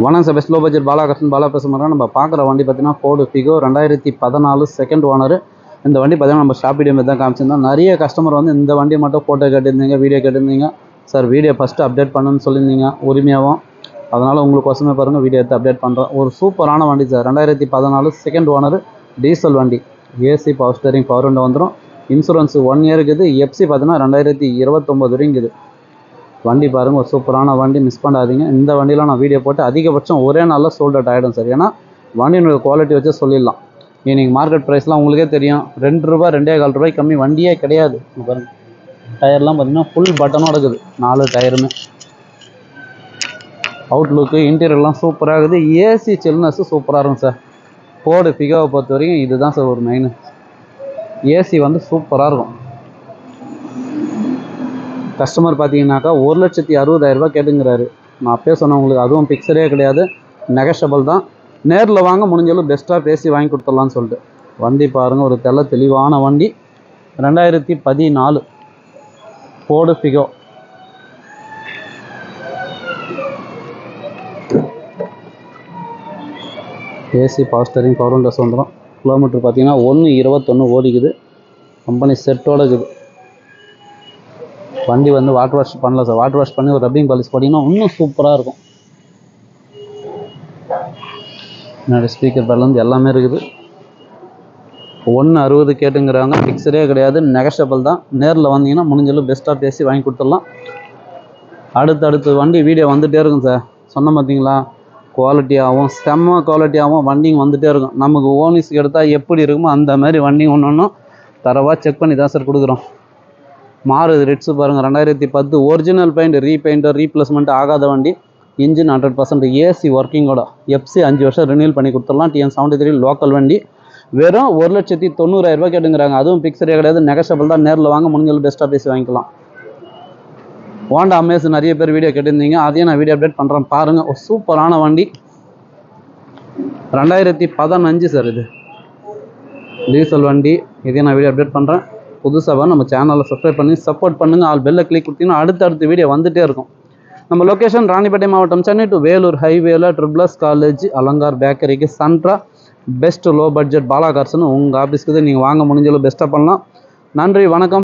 வணக்கம் sir, best low budget Balakrishnan Bala பேசுகிறோம். நம்ம பார்க்குற வண்டி பார்த்தீங்கன்னா ஃபோர்டு ஃபிகோ 2014 செகண்ட் ஓனர். இந்த வண்டி பார்த்தீங்கன்னா நம்ம ஷாப் வீடியோ தான் காமிச்சிருந்தோம். நிறைய கஸ்டமர் வந்து இந்த வண்டி மட்டும் ஃபோட்டோ கேட்டிருந்தீங்க, வீடியோ கேட்டிருந்தீங்க. சார் வீடியோ ஃபஸ்ட்டு அப்டேட் பண்ணுன்னு சொல்லியிருந்தீங்க உரிமையாகவும். அதனால் உங்களுக்கு வசமே பாருங்கள், வீடியோ எடுத்து அப்டேட் பண்ணுறோம். ஒரு சூப்பரான வண்டி சார். 2014 செகண்ட் ஓனர் டீசல் வண்டி. AC power steering power window வந்துடும். இன்சூரன்ஸ் 1 இயர் இருக்குது. எஃப்சி பார்த்தீங்கன்னா 2029 வரைக்குது. வண்டி பாருங்கள், ஒரு சூப்பரான வண்டி, மிஸ் பண்ணாதீங்க. இந்த வண்டியெலாம் நான் வீடியோ போட்டு அதிகபட்சம் ஒரே நாளில் சோல்ட் அவுட் ஆகிடும் சார். ஏன்னா வண்டியினுடைய குவாலிட்டி வச்சு சொல்லிடலாம். இன்றைக்கி மார்க்கெட் ப்ரைஸ்லாம் உங்களுக்கே தெரியும். ₹2 ₹2.25 கம்மி வண்டியே கிடையாது. பாருங்கள், டயர்லாம் பார்த்தீங்கன்னா ஃபுல் பட்டனோட இருக்குது. 4 டயருமே. அவுட்லுக்கு இன்டீரியர்லாம் சூப்பராக இருக்குது. ஏசி சில்னஸ் சூப்பராக இருக்கும் சார். ஃபோர்டு ஃபிகோவை பொறுத்த வரைக்கும் இதுதான் சார் ஒரு மெயின். ஏசி வந்து சூப்பராக இருக்கும். கஸ்டமர் பார்த்தீங்கன்னாக்கா 1,60,000 கேட்டுங்கிறாரு. நான் அப்பயே சொன்னேன் உங்களுக்கு, அதுவும் பிக்சரே கிடையாது, நெகஷபிள் தான். நேரில் வாங்க, முடிஞ்சளவு பெஸ்ட்டாக பேசி வாங்கி கொடுத்துடலான்னு சொல்லிட்டு. வண்டி பாருங்கள், ஒரு தெளிவான வண்டி. 2014 Ford Figo. AC power steering power Windows வந்துடும். கிலோமீட்டர் பார்த்தீங்கன்னா 1.21 ஓடிக்குது. கம்பெனி செட்டோடு இருக்குது. வண்டி வந்து வாட்டர் வாஷ் பண்ணல சார். வாட்டர் வாஷ் பண்ணி ஒரு ரப்பிங் பாலிஷ் போட்டிங்கன்னா இன்னும் சூப்பராக இருக்கும். என்னோட ஸ்பீக்கர் பேர்லேருந்து எல்லாமே இருக்குது. 1.60 கேட்டுங்கிறாங்க. ஃபிக்ஸரே கிடையாது, நெகஷபிள் தான். நேரில் வந்தீங்கன்னா முடிஞ்சளவு பெஸ்ட்டாக பேசி வாங்கி கொடுத்துடலாம். அடுத்தடுத்து வண்டி வீடியோ வந்துகிட்டே இருக்கும் சார். சொன்ன பார்த்தீங்களா, குவாலிட்டியாகவும் செம்ம குவாலிட்டியாகவும் வண்டிங்க வந்துகிட்டே இருக்கும். நமக்கு ஓனிஸ்க்கு எடுத்தால் எப்படி இருக்குமோ அந்த மாதிரி வண்டிங்க ஒன்று ஒன்றும் தரவாக செக் பண்ணி தான் சார் கொடுக்குறோம். மாறுது ரெட்ஸு பாருங்கள், 2010 ஒரிஜினல் பெயிண்ட், ரீபெயிண்ட்டு ரீப்ளேஸ்மெண்ட் ஆகாத வண்டி. Engine 100% AC ஒர்க்கிங்கோட. எஃப்சி 5 வருஷம் ரினியூல் பண்ணி கொடுத்துடலாம். TN73 லோக்கல் வண்டி. வெறும் 1,90,000 கேட்டுங்கிறாங்க. அதுவும் பிக்சரே கிடையாது, நெகஷபிள் தான். நேரில் வாங்க, முடிஞ்சளவு பெஸ்ட்டாக பேசி வாங்கிக்கலாம். ஹோண்டா அமேஸ் நிறைய பேர் வீடியோ கேட்டிருந்தீங்க, அதையும் நான் வீடியோ அப்டேட் பண்ணுறேன் பாருங்கள். ஒரு சூப்பரான வண்டி. 2015 சார் இது, டீசல் வண்டி. இதையும் நான் வீடியோ அப்டேட் பண்ணுறேன். புதுசாக நம்ம சேனலில் சப்ஸ்கிரைப் பண்ணி சப்போர்ட் பண்ணுங்கள். ஆல் பெல்லை கிளிக் கொடுத்தீங்கன்னா அடுத்தடுத்து வீடியோ வந்துகிட்டே இருக்கும். நம்ம லொக்கேஷன் ராணிப்பேட்டை மாவட்டம், சென்னை டு வேலூர் ஹைவேல ட்ரிபிள்எஸ் காலேஜ் அலங்கார் பேக்கரிக்கு சென்ட்ரா. பெஸ்ட் லோ பட்ஜெட் பாலாகார்ஸ்னு உங்கள் ஆஃபீஸ்க்கு நீங்கள் வாங்க, முடிஞ்சளவு பெஸ்ட்டாக பண்ணலாம். நன்றி, வணக்கம்.